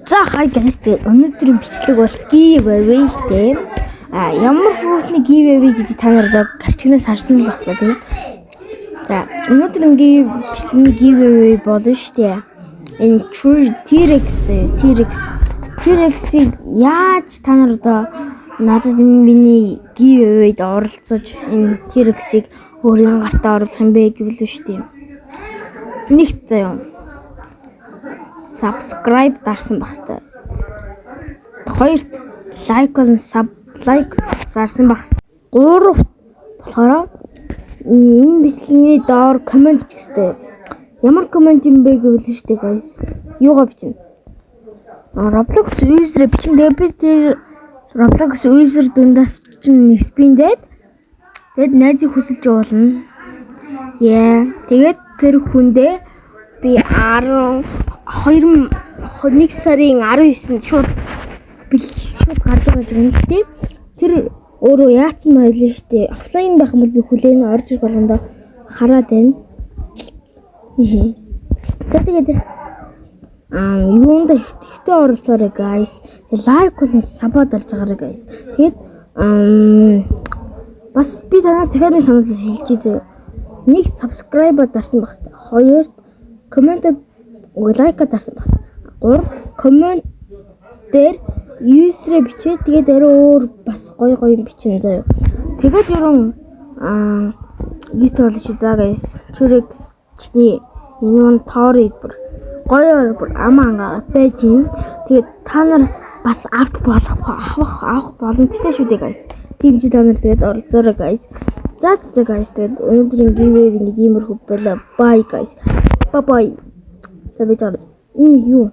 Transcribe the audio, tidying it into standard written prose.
За хай guys, өнөөдрийн бичлэг бол giveaway те. Ямар fruit-ны giveaway гэдэг та нар гарчигнаас харсан л байна тийм. За өнөөдрийн бичлэгийн giveaway болно шүү дээ. Энэ T-Rex-ийг яаж та нар надад миний giveaway-д оролцож энэ T-Rex-ийг өөрийн гартаа оруулах юм бэ гэвэл шүү дээ. Нэгт заяа. Subscribe дарсан байх хэрэгтэй. Хоёрт like зарсан байх хэрэгтэй. Гурав болохоор энэ бичлэгийн доор комент бичих хэрэгтэй. Ямар комент юм бэ гэвэл шүү дээ guys. Юугаа бичнэ? Roblox user бичин. Тэгээд би тэр Roblox user дундаас чинь нэг spin дээд. Тэгэд найзыг хүсэлж явуулна. Тэгээд тэр хүндээ би 1 сарын 19-нд шууд гардаг гэж байна. Гэхдээ тэр өөрөө яатсан байлээ штэ. Офлайн байх юм бол би хүлээн орж ирэх болгондоо хараад байна. За тэгээд юунда хэвтээ оролцоорой guys. Лайк болон сабаа дарж байгаарай guys. Тэгээд бас би танаар дахиад нэг санал хэлчихье зөө. Нэг subscribe дарсан байх хэрэгтэй. Хоёрт комент лайк дарсан байх хэрэгтэй. Гурав комент дээр user бичээ. Тэгээд арай өөр бас гоё бичнэ заяа. Тэгээд ерөн YouTube болж заа guys. T-Rex чиний энэ тоорыг бүр гоёор бүр амаангаа байж юм. Тэгээд та нар бас авах боломжтой шүү дээ guys. Тийм ч та нар тэгээд оролцоорой guys. За guys тэгээд өнөөдрийн giveaway нэг иймэрхүү байлаа. Bye guys. Bye. За би энэ юу